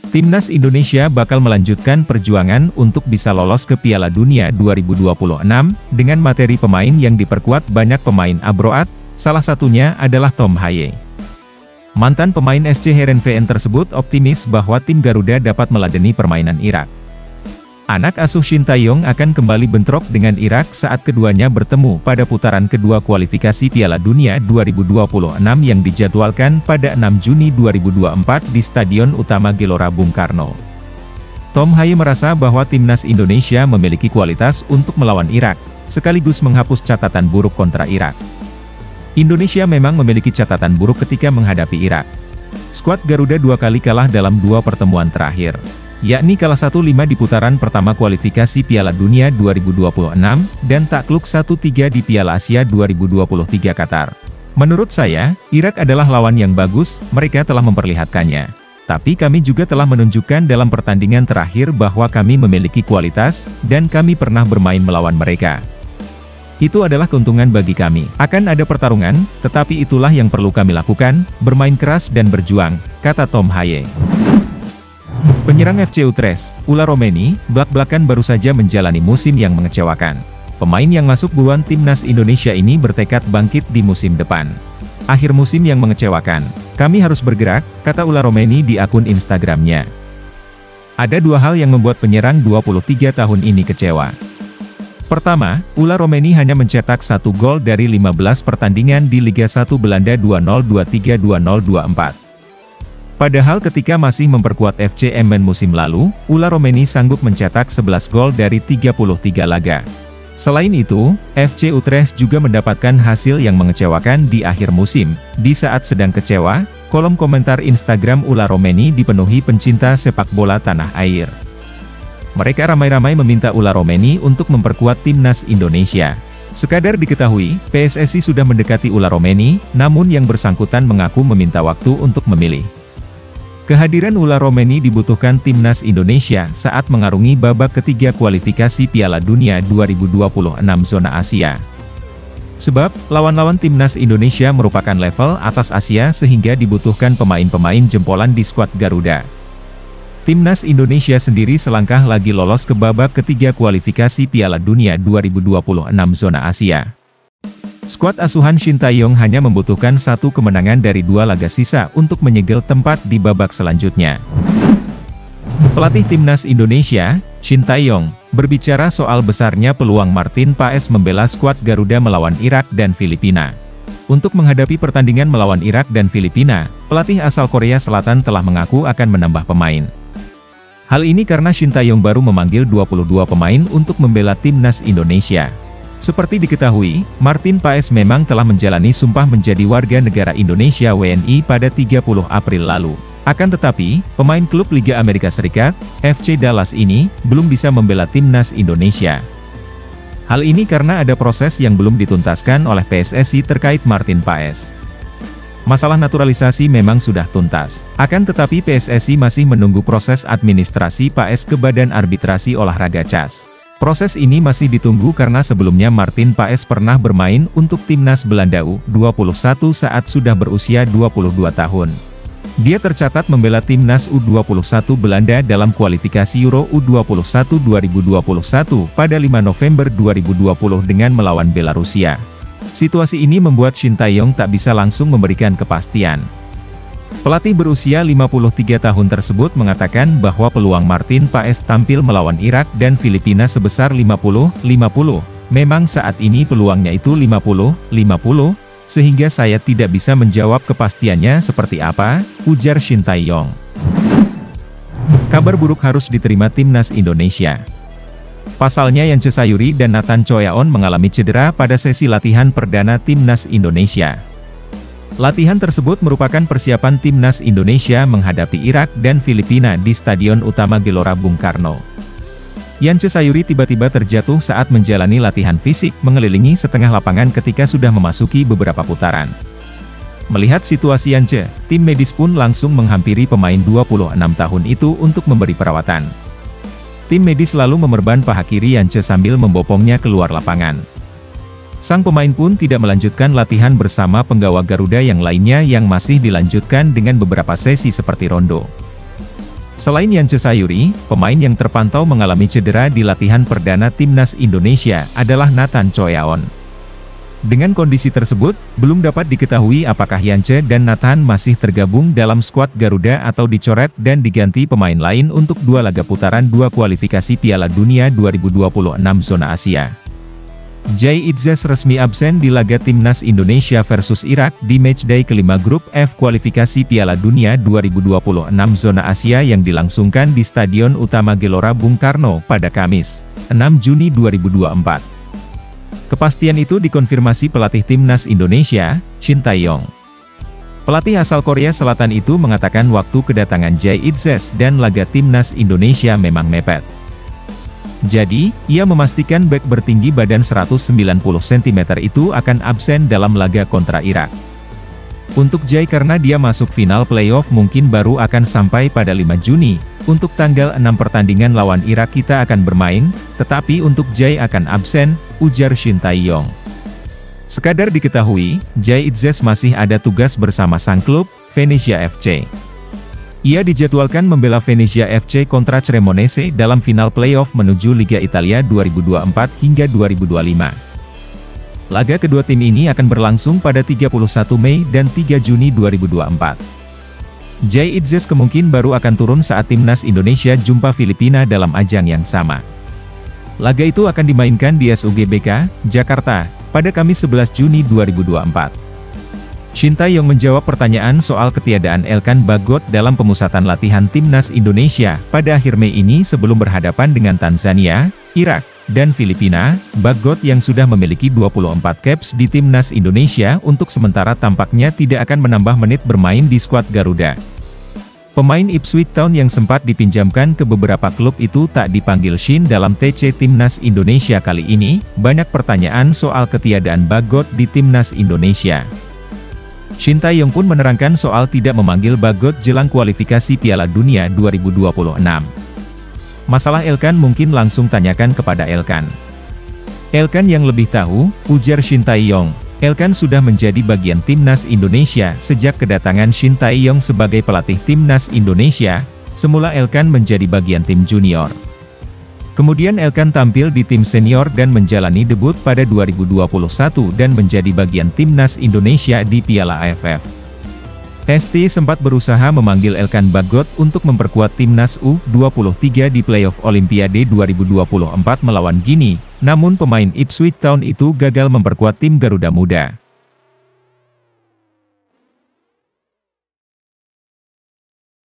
Timnas Indonesia bakal melanjutkan perjuangan untuk bisa lolos ke Piala Dunia 2026, dengan materi pemain yang diperkuat banyak pemain abroad, salah satunya adalah Tom Haye. Mantan pemain SC Heerenveen tersebut optimis bahwa tim Garuda dapat meladeni permainan Irak. Anak asuh Shin Tae-yong akan kembali bentrok dengan Irak saat keduanya bertemu pada putaran kedua kualifikasi Piala Dunia 2026 yang dijadwalkan pada 6 Juni 2024 di Stadion Utama Gelora Bung Karno. Tom Haye merasa bahwa timnas Indonesia memiliki kualitas untuk melawan Irak, sekaligus menghapus catatan buruk kontra Irak. Indonesia memang memiliki catatan buruk ketika menghadapi Irak. Skuad Garuda 2 kali kalah dalam 2 pertemuan terakhir, yakni kalah 1-5 di putaran pertama kualifikasi Piala Dunia 2026, dan takluk 1-3 di Piala Asia 2023 Qatar. Menurut saya, Irak adalah lawan yang bagus, mereka telah memperlihatkannya. Tapi kami juga telah menunjukkan dalam pertandingan terakhir bahwa kami memiliki kualitas, dan kami pernah bermain melawan mereka. Itu adalah keuntungan bagi kami. Akan ada pertarungan, tetapi itulah yang perlu kami lakukan, bermain keras dan berjuang, kata Tom Haye. Penyerang FC Utrecht, Ula Romeni, blak-blakan baru saja menjalani musim yang mengecewakan. Pemain yang masuk buruan timnas Indonesia ini bertekad bangkit di musim depan. Akhir musim yang mengecewakan. Kami harus bergerak, kata Ula Romeni di akun Instagramnya. Ada 2 hal yang membuat penyerang 23 tahun ini kecewa. Pertama, Ula Romeni hanya mencetak 1 gol dari 15 pertandingan di Liga 1 Belanda 2023-2024. Padahal ketika masih memperkuat FC Emmen musim lalu, Ula Romeni sanggup mencetak 11 gol dari 33 laga. Selain itu, FC Utrecht juga mendapatkan hasil yang mengecewakan di akhir musim. Di saat sedang kecewa, kolom komentar Instagram Ula Romeni dipenuhi pencinta sepak bola tanah air. Mereka ramai-ramai meminta Ula Romeni untuk memperkuat timnas Indonesia. Sekadar diketahui, PSSI sudah mendekati Ula Romeni, namun yang bersangkutan mengaku meminta waktu untuk memilih. Kehadiran Ula Romeni dibutuhkan timnas Indonesia saat mengarungi babak ketiga kualifikasi Piala Dunia 2026 zona Asia. Sebab, lawan-lawan timnas Indonesia merupakan level atas Asia sehingga dibutuhkan pemain-pemain jempolan di skuad Garuda. Timnas Indonesia sendiri selangkah lagi lolos ke babak ketiga kualifikasi Piala Dunia 2026 zona Asia. Skuad asuhan Shin Tae-yong hanya membutuhkan 1 kemenangan dari 2 laga sisa untuk menyegel tempat di babak selanjutnya. Pelatih timnas Indonesia, Shin Tae-yong, berbicara soal besarnya peluang Martin Paes membela skuad Garuda melawan Irak dan Filipina. Untuk menghadapi pertandingan melawan Irak dan Filipina, pelatih asal Korea Selatan telah mengaku akan menambah pemain. Hal ini karena Shin Tae-yong baru memanggil 22 pemain untuk membela timnas Indonesia. Seperti diketahui, Martin Paes memang telah menjalani sumpah menjadi warga negara Indonesia WNI pada 30 April lalu. Akan tetapi, pemain klub Liga Amerika Serikat, FC Dallas ini, belum bisa membela timnas Indonesia. Hal ini karena ada proses yang belum dituntaskan oleh PSSI terkait Martin Paes. Masalah naturalisasi memang sudah tuntas. Akan tetapi PSSI masih menunggu proses administrasi Paes ke Badan Arbitrasi Olahraga CAS. Proses ini masih ditunggu karena sebelumnya Martin Paes pernah bermain untuk timnas Belanda U21 saat sudah berusia 22 tahun. Dia tercatat membela timnas U21 Belanda dalam kualifikasi Euro U21 2021 pada 5 November 2020 dengan melawan Belarusia. Situasi ini membuat Shin Tae-yong tak bisa langsung memberikan kepastian. Pelatih berusia 53 tahun tersebut mengatakan bahwa peluang Martin Paes tampil melawan Irak dan Filipina sebesar 50-50. Memang saat ini peluangnya itu 50-50, sehingga saya tidak bisa menjawab kepastiannya seperti apa, ujar Shin Tae-yong. Kabar buruk harus diterima timnas Indonesia. Pasalnya Yance Sayuri dan Nathan Choyaon mengalami cedera pada sesi latihan perdana timnas Indonesia. Latihan tersebut merupakan persiapan timnas Indonesia menghadapi Irak dan Filipina di Stadion Utama Gelora Bung Karno. Yance Sayuri tiba-tiba terjatuh saat menjalani latihan fisik mengelilingi setengah lapangan ketika sudah memasuki beberapa putaran. Melihat situasi Yance, tim medis pun langsung menghampiri pemain 26 tahun itu untuk memberi perawatan. Tim medis lalu memerban paha kiri Yance sambil membopongnya keluar lapangan. Sang pemain pun tidak melanjutkan latihan bersama penggawa Garuda yang lainnya yang masih dilanjutkan dengan beberapa sesi seperti rondo. Selain Yance Sayuri, pemain yang terpantau mengalami cedera di latihan perdana timnas Indonesia adalah Nathan Choyaon. Dengan kondisi tersebut, belum dapat diketahui apakah Yance dan Nathan masih tergabung dalam skuad Garuda atau dicoret dan diganti pemain lain untuk 2 laga putaran 2 kualifikasi Piala Dunia 2026 zona Asia. Jay Itzes resmi absen di laga timnas Indonesia versus Irak di matchday kelima grup F kualifikasi Piala Dunia 2026 zona Asia yang dilangsungkan di Stadion Utama Gelora Bung Karno pada Kamis, 6 Juni 2024. Kepastian itu dikonfirmasi pelatih timnas Indonesia, Shin Tae-yong. Pelatih asal Korea Selatan itu mengatakan waktu kedatangan Jay Itzes dan laga timnas Indonesia memang mepet. Jadi, ia memastikan bek bertinggi badan 190 cm itu akan absen dalam laga kontra Irak. Untuk Jay karena dia masuk final playoff mungkin baru akan sampai pada 5 Juni, untuk tanggal 6 pertandingan lawan Irak kita akan bermain, tetapi untuk Jay akan absen, ujar Shin Tae-yong. Sekadar diketahui, Jay Itzes masih ada tugas bersama sang klub, Venezia FC. Ia dijadwalkan membela Venezia FC kontra Cremonese dalam final playoff menuju Liga Italia 2024 hingga 2025. Laga kedua tim ini akan berlangsung pada 31 Mei dan 3 Juni 2024. Jay Itzes kemungkinan baru akan turun saat timnas Indonesia jumpa Filipina dalam ajang yang sama. Laga itu akan dimainkan di SUGBK, Jakarta, pada Kamis 11 Juni 2024. Shin Tae-yong menjawab pertanyaan soal ketiadaan Elkan Bagot dalam pemusatan latihan timnas Indonesia pada akhir Mei ini sebelum berhadapan dengan Tanzania, Irak, dan Filipina. Bagot yang sudah memiliki 24 caps di timnas Indonesia untuk sementara tampaknya tidak akan menambah menit bermain di skuad Garuda. Pemain Ipswich Town yang sempat dipinjamkan ke beberapa klub itu tak dipanggil Shin dalam TC Timnas Indonesia kali ini. Banyak pertanyaan soal ketiadaan Bagot di timnas Indonesia. Shin Tae-yong pun menerangkan soal tidak memanggil Bagot jelang kualifikasi Piala Dunia 2026. Masalah Elkan mungkin langsung tanyakan kepada Elkan. Elkan yang lebih tahu, ujar Shin Tae-yong. Elkan sudah menjadi bagian timnas Indonesia sejak kedatangan Shin Tae-yong sebagai pelatih timnas Indonesia. Semula Elkan menjadi bagian tim junior. Kemudian Elkan tampil di tim senior dan menjalani debut pada 2021 dan menjadi bagian timnas Indonesia di Piala AFF. ST sempat berusaha memanggil Elkan Bagot untuk memperkuat timnas U23 di playoff Olimpiade 2024 melawan Guinea, namun pemain Ipswich Town itu gagal memperkuat tim Garuda Muda.